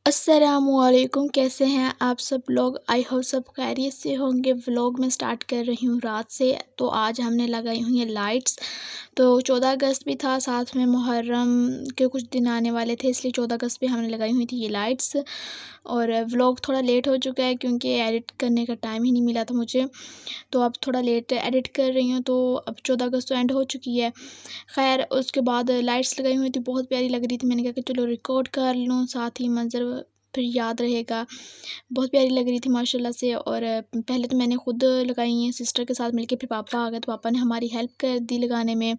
अस्सलामुअलैकुम, कैसे हैं आप सब लोग। आई होप सब खैरियत से होंगे। व्लॉग में स्टार्ट कर रही हूँ रात से। तो आज हमने लगाई हुई हैं लाइट्स। तो 14 अगस्त भी था, साथ में मुहर्रम के कुछ दिन आने वाले थे, इसलिए 14 अगस्त पे हमने लगाई हुई थी ये लाइट्स। और व्लॉग थोड़ा लेट हो चुका है क्योंकि एडिट करने का टाइम ही नहीं मिला था मुझे, तो अब थोड़ा लेट एडिट कर रही हूँ। तो अब 14 अगस्त तो एंड हो चुकी है। खैर, उसके बाद लाइट्स लगाई हुई थी, बहुत प्यारी लग रही थी। मैंने कहा कि चलो रिकॉर्ड कर लूँ, साथ ही मंज़र फिर याद रहेगा। बहुत प्यारी लग रही थी माशाल्लाह से। और पहले तो मैंने खुद लगाई हैं सिस्टर के साथ मिलके, फिर पापा आ गए तो पापा ने हमारी हेल्प कर दी लगाने में।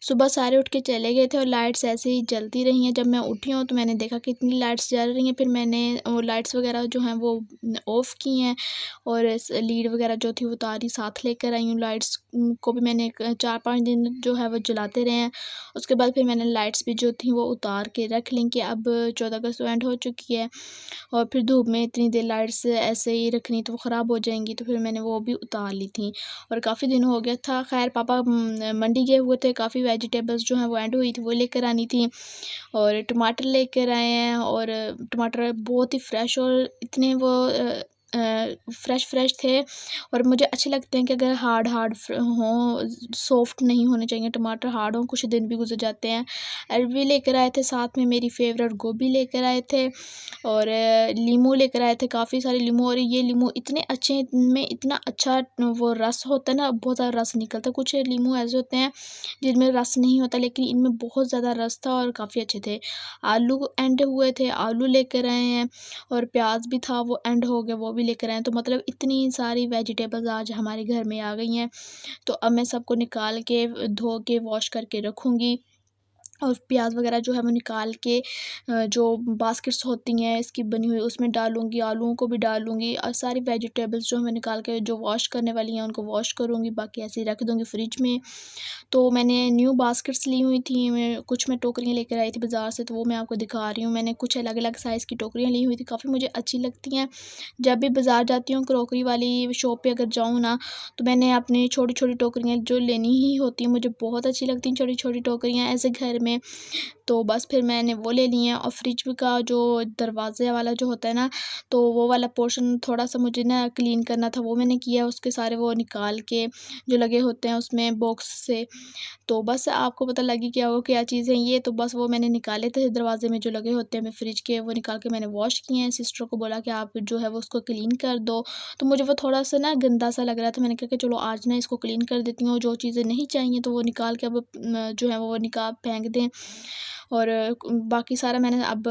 सुबह सारे उठ के चले गए थे और लाइट्स ऐसे ही जलती रही हैं। जब मैं उठी हूँ तो मैंने देखा कि इतनी लाइट्स जल रही हैं, फिर मैंने वो लाइट्स वगैरह जो हैं वो ऑफ़ की हैं और लीड वगैरह जो थी वो तारी साथ लेकर आई हूँ। लाइट्स को भी मैंने 4-5 दिन जो है वो जलाते रहे हैं। उसके बाद फिर मैंने लाइट्स भी जो थी वो उतार के रख ली कि अब 14 अगस्त तो एंड हो चुकी है और फिर धूप में इतनी देर लाइट्स ऐसे ही रखनी तो वो ख़राब हो जाएंगी, तो फिर मैंने वो भी उतार ली थी। और काफ़ी दिन हो गया था। खैर, पापा मंडी गए हुए थे, काफ़ी वेजिटेबल्स जो हैं वो एंड हुई थी, वो लेकर आनी थी। और टमाटर लेकर आए हैं और टमाटर बहुत ही फ्रेश और इतने वो फ्रेश थे। और मुझे अच्छे लगते हैं कि अगर हार्ड हार्ड हों, सॉफ्ट नहीं होने चाहिए टमाटर, हार्ड हों, कुछ दिन भी गुजर जाते हैं। अरबी लेकर आए थे, साथ में मेरी फेवरेट गोभी लेकर आए थे और लीमू लेकर आए थे, काफ़ी सारे लीमू। और ये लीमू इतने अच्छे हैं, इनमें इतना अच्छा वो रस होता है ना, बहुत ज़्यादा रस निकलता है। कुछ लीमू ऐसे होते हैं जिनमें रस नहीं होता, लेकिन इनमें बहुत ज़्यादा रस था और काफ़ी अच्छे थे। आलू एंड हुए थे, आलू लेकर आए हैं और प्याज भी था वो एंड हो गया, वो भी लेकर आए हैं। तो मतलब इतनी सारी वेजिटेबल्स आज हमारे घर में आ गई हैं। तो अब मैं सबको निकाल के धो के वॉश करके रखूँगी और प्याज वगैरह जो है वो निकाल के जो बास्केट्स होती हैं इसकी बनी हुई उसमें डालूँगी, आलूओं को भी डालूँगी और सारी वेजिटेबल्स जो मैं निकाल के जो वॉश करने वाली हैं उनको वॉश करूँगी, बाकी ऐसे ही रख दूँगी फ्रिज में। तो मैंने न्यू बास्केट्स ली हुई थी, कुछ मैं टोकरियाँ लेकर आई थी बाज़ार से, तो वो मैं आपको दिखा रही हूँ। मैंने कुछ अलग-अलग साइज़ की टोकरियाँ ली हुई थी, काफ़ी मुझे अच्छी लगती हैं। जब भी बाज़ार जाती हूँ क्रॉकरी वाली शॉप पे अगर जाऊँ ना, तो मैंने अपनी छोटी-छोटी टोकरियाँ जो लेनी ही होती हैं, मुझे बहुत अच्छी लगती हैं छोटी-छोटी टोकरियाँ ऐसे घर में। तो बस फिर मैंने वो ले ली हैं। और फ्रिज का जो दरवाज़े वाला जो होता है ना, तो वो वाला पोर्शन थोड़ा-सा मुझे ना क्लीन करना था, वो मैंने किया। उसके सारे वो निकाल के जो लगे होते हैं उसमें बॉक्स से, तो बस आपको पता लग ही गया होगा क्या चीज़ है ये। तो बस वो मैंने निकाले थे दरवाज़े में जो लगे होते हैं फ्रिज के, वो निकाल के मैंने वॉश किए हैं। सिस्टर को बोला कि आप जो है वो उसको क्लीन कर दो। तो मुझे वो थोड़ा-सा ना गंदा सा लग रहा था, मैंने कहा कि चलो आज ना इसको क्लीन कर देती हूँ। जो चीज़ें नहीं चाहिए तो वो निकाल के अब जो है वो फेंक दें। और बाकी सारा मैंने अब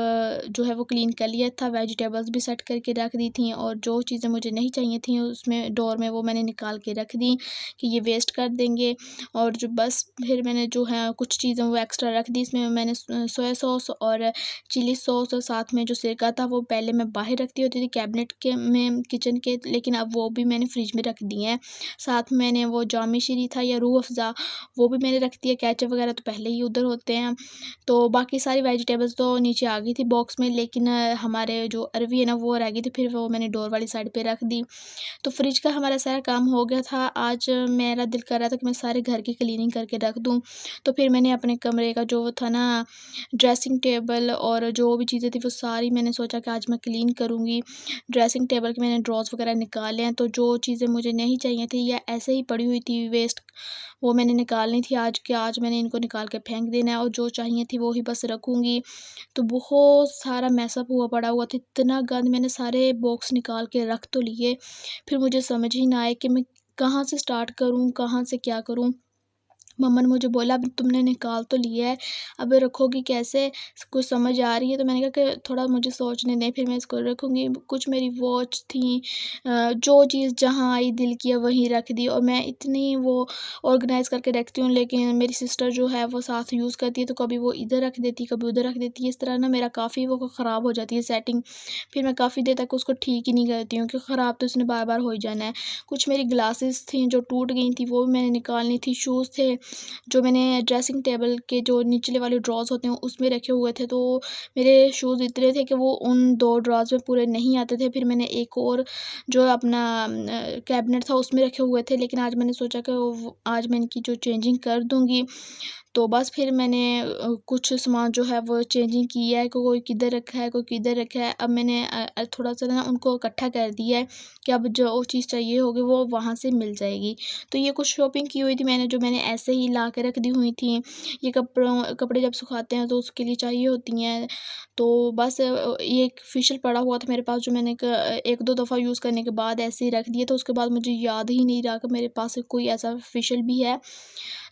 जो है वो क्लीन कर लिया था। वेजिटेबल्स भी सेट करके रख दी थी और जो चीज़ें मुझे नहीं चाहिए थी उसमें डोर में वो मैंने निकाल के रख दी कि ये वेस्ट कर देंगे। और जो बस फिर मैंने जो है कुछ चीज़ें वो एक्स्ट्रा रख दी। इसमें मैंने सोया सॉस और चिली सॉस और साथ में जो सिरका था वो पहले मैं बाहर रखती होती थी कैबिनेट के में किचन के, लेकिन अब वो भी मैंने फ्रिज में रख दिए हैं। साथ में मैंने वो जामी शीरी था या रूह अफ़ज़ा, वो भी मैंने रख दिया। केचप वगैरह तो पहले ही उधर होते हैं। तो बाकी सारी वेजिटेबल्स तो नीचे आ गई थी बॉक्स में, लेकिन हमारे जो अरवी है ना वो रह गई थी, फिर वो मैंने डोर वाली साइड पे रख दी। तो फ्रिज का हमारा सारा काम हो गया था। आज मेरा दिल कर रहा था कि मैं सारे घर की क्लीनिंग करके रख दूँ। तो फिर मैंने अपने कमरे का जो था ना ड्रेसिंग टेबल और जो भी चीज़ें थी वो सारी मैंने सोचा कि आज मैं क्लीन करूँगी। ड्रेसिंग टेबल के मैंने ड्रॉर्स वगैरह निकाले हैं, तो जो चीज़ें मुझे नहीं चाहिए थी या ऐसे ही पड़ी हुई थी वेस्ट, वो मैंने निकालनी थी आज कि आज मैंने इनको निकाल के फेंक देना है और जो चाहिए थी वो ही बस रखूँगी। तो बहुत सारा मैसअप हुआ पड़ा हुआ था, इतना गंद, मैंने सारे बॉक्स निकाल के रख तो लिए, फिर मुझे समझ ही ना आए कि मैं कहाँ से स्टार्ट करूँ, कहाँ से क्या करूँ। मम्मा ने मुझे बोला अब तुमने निकाल तो लिया है, अब रखोगी कैसे? कुछ समझ आ रही है? तो मैंने कहा कि थोड़ा मुझे सोचने दें, फिर मैं इसको रखूँगी। कुछ मेरी वॉच थी, जो चीज़ जहाँ आई दिल किया वहीं रख दी। और मैं इतनी वो ऑर्गेनाइज़ करके रखती हूँ, लेकिन मेरी सिस्टर जो है वो साथ यूज़ करती है, तो कभी वो इधर रख देती, कभी उधर रख देती है। इस तरह ना मेरा काफ़ी वो ख़राब हो जाती है सेटिंग। फिर मैं काफ़ी देर तक उसको ठीक ही नहीं करती हूँ कि ख़राब तो उसने बार-बार हो ही जाना है। कुछ मेरी ग्लासेस थी जो टूट गई थी, वो भी मैंने निकालनी थी। शूज़ थे जो मैंने ड्रेसिंग टेबल के जो निचले वाले ड्रॉर्स होते हैं उसमें रखे हुए थे, तो मेरे शूज़ इतने थे कि वो उन 2 ड्रॉर्स में पूरे नहीं आते थे। फिर मैंने एक और जो अपना कैबिनेट था उसमें रखे हुए थे, लेकिन आज मैंने सोचा कि आज मैं इनकी जो चेंजिंग कर दूँगी। तो बस फिर मैंने कुछ सामान जो है वो चेंजिंग किया है, कोई किधर रखा है, कोई किधर रखा है। अब मैंने थोड़ा-सा ना उनको इकट्ठा कर दिया है कि अब जो चीज़ चाहिए होगी वो वहाँ से मिल जाएगी। तो ये कुछ शॉपिंग की हुई थी मैंने, जो मैंने ऐसे ही ला के रख दी हुई थी। ये कपड़े जब सुखाते हैं तो उसके लिए चाहिए होती हैं। तो बस ये एक फ़िशल पड़ा हुआ था मेरे पास, जो मैंने 1-2 दफ़ा यूज़ करने के बाद ऐसे ही रख दिया। तो उसके बाद मुझे याद ही नहीं रहा कि मेरे पास कोई ऐसा फ़िशल भी है।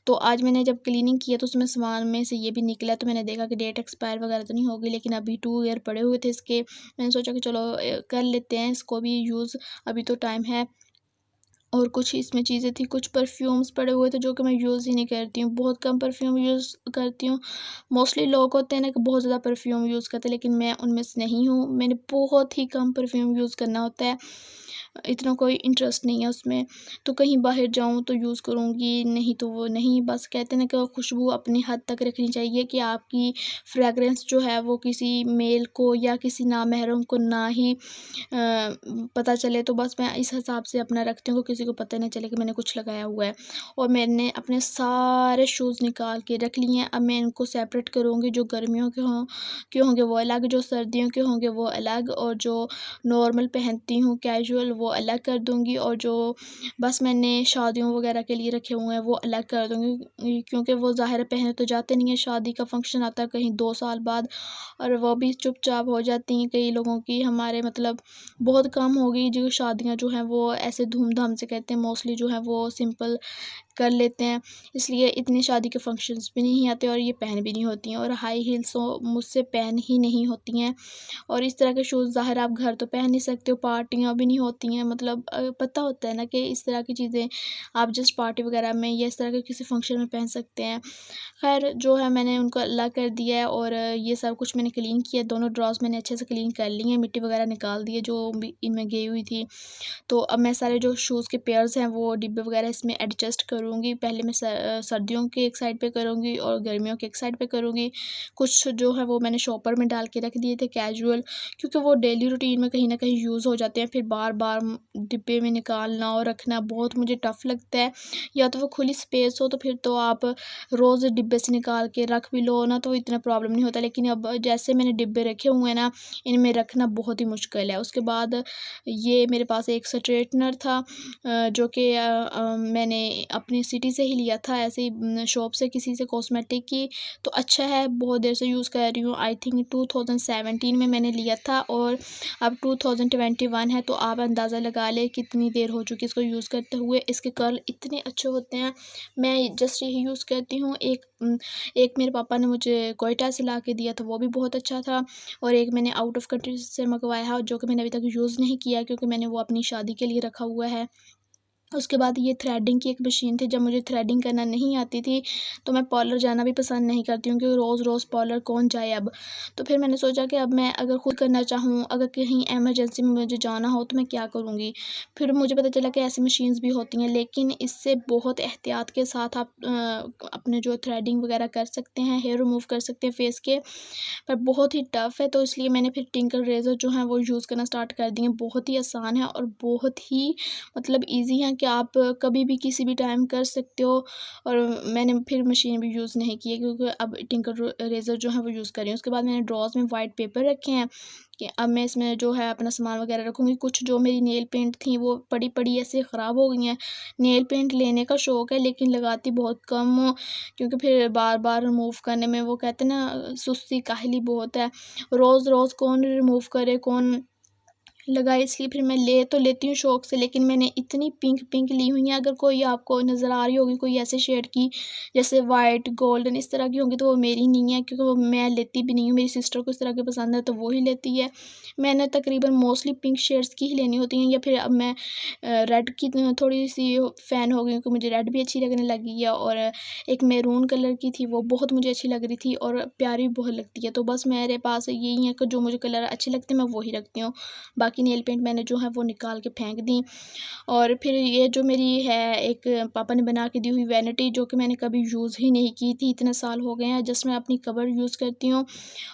तो आज मैंने जब क्लीनिंग किया तो उसमें सामान में से ये भी निकला, तो मैंने देखा कि डेट एक्सपायर वगैरह तो नहीं होगी, लेकिन अभी 2 ईयर पड़े हुए थे इसके। मैंने सोचा कि चलो कर लेते हैं इसको भी यूज़, अभी तो टाइम है। और कुछ इसमें चीज़ें थी, कुछ परफ्यूम्स पड़े हुए थे जो कि मैं यूज़ ही नहीं करती हूँ, बहुत कम परफ्यूम यूज़ करती हूँ। मोस्टली लोग होते हैं ना कि बहुत ज़्यादा परफ्यूम यूज़ करते हैं, लेकिन मैं उनमें से नहीं हूँ। मैंने बहुत ही कम परफ्यूम यूज़ करना होता है, इतना कोई इंटरेस्ट नहीं है उसमें। तो कहीं बाहर जाऊँ तो यूज़ करूँगी, नहीं तो वो नहीं। बस कहते हैं ना कि खुशबू अपनी हद तक रखनी चाहिए कि आपकी फ्रेगरेंस जो है वो किसी मेल को या किसी नामहरम को ना ही पता चले। तो बस मैं इस हिसाब से अपना रखती हूँ कि किसी को पता ना चले कि मैंने कुछ लगाया हुआ है। और मैंने अपने सारे शूज़ निकाल के रख लिए हैं। अब मैं इनको सेपरेट करूँगी, जो गर्मियों के होंगे वो अलग, जो सर्दियों के होंगे वो अलग, और जो नॉर्मल पहनती हूँ कैजुअल वो अलग कर दूँगी, और जो बस मैंने शादियों वगैरह के लिए रखे हुए हैं वो अलग कर दूँगी, क्योंकि वो ज़ाहिर पहने तो जाते नहीं हैं। शादी का फंक्शन आता है कहीं 2 साल बाद, और वो भी चुपचाप हो जाती हैं कई लोगों की। हमारे मतलब बहुत कम हो गई जो शादियाँ जो हैं वो ऐसे धूम-धाम से करते हैं, मोस्टली जो है वो सिंपल कर लेते हैं, इसलिए इतनी शादी के फंक्शंस भी नहीं आते और ये पहन भी नहीं होती हैं, और हाई हील्स तो मुझसे पहन ही नहीं होती हैं। और इस तरह के शूज़ ज़ाहिर आप घर तो पहन नहीं सकते हो, पार्टियाँ भी नहीं होती हैं, मतलब पता होता है ना कि इस तरह की चीज़ें आप जस्ट पार्टी वगैरह में या इस तरह के किसी फंक्शन में पहन सकते हैं। खैर जो है मैंने उनको अलग कर दिया है, और ये सब कुछ मैंने क्लीन किया। दोनों ड्रॉर्स मैंने अच्छे से क्लीन कर लिए हैं, मिट्टी वगैरह निकाल दी है जो भी इनमें गई हुई थी। तो अब मैं सारे जो शूज़ के पेयर्स हैं वो डिब्बे वगैरह इसमें एडजस्ट करूँगी। पहले मैं सर्दियों के एक साइड पे करूँगी और गर्मियों के एक साइड पे करूँगी। कुछ जो है वो मैंने शॉपर में डाल के रख दिए थे कैजुअल, क्योंकि वो डेली रूटीन में कहीं न कहीं यूज़ हो जाते हैं। फिर बार-बार डिब्बे में निकालना और रखना बहुत मुझे टफ़ लगता है। या तो वो खुली स्पेस हो तो फिर तो आप रोज़ डिब्बे से निकाल के रख भी लो ना, तो इतना प्रॉब्लम नहीं होता। लेकिन अब जैसे मैंने डिब्बे रखे हुए हैं ना, इनमें रखना बहुत ही मुश्किल है। उसके बाद ये मेरे पास एक स्ट्रेटनर था, जो कि मैंने अपनी सिटी से ही लिया था, ऐसे ही शॉप से किसी से कॉस्मेटिक की। तो अच्छा है, बहुत देर से यूज़ कर रही हूँ। आई थिंक 2017 में मैंने लिया था और अब 2021 है, तो आप अंदाज़ा लगा लें कितनी देर हो चुकी है इसको यूज़ करते हुए। इसके कर्ल इतने अच्छे होते हैं, मैं जस्ट यही यूज़ करती हूँ। एक मेरे पापा ने मुझे क्वेटा से ला के दिया था, वो भी बहुत अच्छा था, और एक मैंने आउट ऑफ कंट्री से मंगवाया है जो कि मैंने अभी तक यूज़ नहीं किया, क्योंकि मैंने वो अपनी शादी के लिए रखा हुआ है। उसके बाद ये थ्रेडिंग की एक मशीन थी, जब मुझे थ्रेडिंग करना नहीं आती थी, तो मैं पार्लर जाना भी पसंद नहीं करती हूँ, क्योंकि रोज़-रोज़ पार्लर कौन जाए अब। तो फिर मैंने सोचा कि अब मैं अगर खुद करना चाहूँ, अगर कहीं इमरजेंसी में मुझे जाना हो तो मैं क्या करूँगी? फिर मुझे पता चला कि ऐसी मशीन्स भी होती हैं, लेकिन इससे बहुत एहतियात के साथ आप अपने जो थ्रेडिंग वगैरह कर सकते हैं, हेयर रिमूव कर सकते हैं फेस के, पर बहुत ही टफ़ है। तो इसलिए मैंने फिर टिंकल रेज़र जो है वो यूज़ करना स्टार्ट कर दिए। बहुत ही आसान है और बहुत ही मतलब ईज़ी है कि आप कभी भी किसी भी टाइम कर सकते हो। और मैंने फिर मशीन भी यूज़ नहीं की है, क्योंकि अब टिंकल रेज़र जो है वो यूज़ कर रही हूँ। उसके बाद मैंने ड्रॉज़ में वाइट पेपर रखे हैं कि अब मैं इसमें जो है अपना सामान वगैरह रखूँगी। कुछ जो मेरी नेल पेंट थी वो पड़ी-पड़ी ऐसे ख़राब हो गई हैं। नेल पेंट लेने का शौक़ है, लेकिन लगाती बहुत कम हूँ, क्योंकि फिर बार-बार रिमूव करने में वो कहते हैं ना सुस्ती काहली बहुत है। रोज़-रोज़ कौन रिमूव करे, कौन लगाए, इसलिए फिर मैं ले तो लेती हूँ शौक़ से, लेकिन मैंने इतनी पिंक ली हुई हैं, अगर कोई आपको नज़र आ रही होगी कोई ऐसे शेड की जैसे वाइट गोल्डन इस तरह की होंगी, तो वो मेरी नहीं है, क्योंकि वो मैं लेती भी नहीं हूँ। मेरी सिस्टर को इस तरह की पसंद है तो वो ही लेती है। मैंने तकरीबन मोस्टली पिंक शेड्स की ही लेनी होती हैं, या फिर अब मैं रेड की थोड़ी सी फ़ैन हो गई, क्योंकि मुझे रेड भी अच्छी लगने लगी है, और एक मैरून कलर की थी वो बहुत मुझे अच्छी लग रही थी और प्यारी भी बहुत लगती है। तो बस मेरे पास यही है कि जो मुझे कलर अच्छे लगते हैं मैं वही रखती हूँ। बाकी नेल पेंट मैंने जो है वो निकाल के फेंक दी। और फिर ये जो मेरी है एक पापा ने बना के दी हुई वैनिटी, जो कि मैंने कभी यूज़ ही नहीं की थी, इतने साल हो गए हैं। जस्ट मैं अपनी कवर यूज़ करती हूँ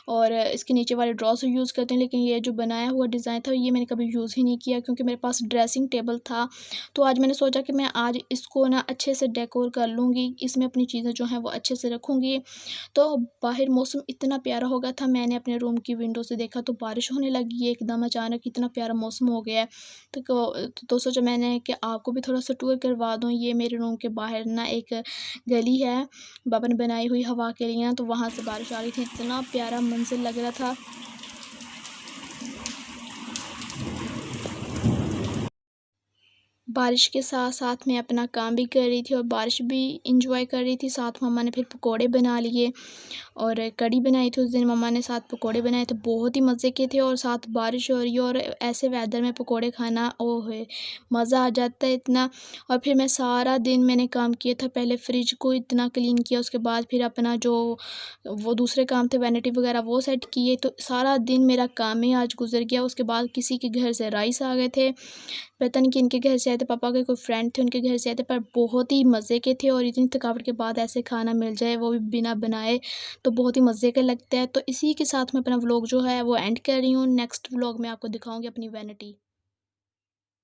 और इसके नीचे वाले ड्रॉ से यूज़ करती हूँ, लेकिन ये जो बनाया हुआ डिज़ाइन था ये मैंने कभी यूज़ ही नहीं किया, क्योंकि मेरे पास ड्रेसिंग टेबल था। तो आज मैंने सोचा कि मैं आज इसको ना अच्छे से डेकोर कर लूँगी, इसमें अपनी चीज़ें जो हैं वो अच्छे से रखूँगी। तो बाहर मौसम इतना प्यारा हो गया था, मैंने अपने रूम की विंडो से देखा तो बारिश होने लगी है एकदम अचानक, इतना प्यारा मौसम हो गया है। तो सोचा मैंने कि आपको भी थोड़ा सा टूर करवा दूँ। ये मेरे रूम के बाहर ना एक गली है, पापा ने बनाई हुई हवा के लिए ना, तो वहाँ से बारिश आ रही थी, इतना प्यारा मंज़र लग रहा था। बारिश के साथ-साथ मैं अपना काम भी कर रही थी और बारिश भी एन्जॉय कर रही थी। साथ मम्मा ने फिर पकोड़े बना लिए और कढ़ी बनाई थी उस दिन मम्मा ने, साथ पकोड़े बनाए थे, बहुत ही मज़े के थे। और साथ बारिश हो रही है और ऐसे वेदर में पकोड़े खाना, ओह होए! मज़ा आ जाता है इतना। और फिर मैं सारा दिन मैंने काम किया था, पहले फ्रिज को इतना क्लीन किया, उसके बाद फिर अपना जो वो दूसरे काम थे वैनिटी वगैरह वो सेट किए, तो सारा दिन मेरा काम में आज गुज़र गया। उसके बाद किसी के घर से राइस आ गए थे, पता नहीं किनके घर से आए थे, पापा के कोई फ्रेंड थे उनके घर से आए थे, पर बहुत ही मज़े के थे। और इतनी थकावट के बाद ऐसे खाना मिल जाए वो भी बिना बनाए, तो बहुत ही मज़े का लगता है। तो इसी के साथ मैं अपना व्लॉग जो है वो एंड कर रही हूँ। नेक्स्ट व्लॉग में आपको दिखाऊँगी अपनी वैनिटी।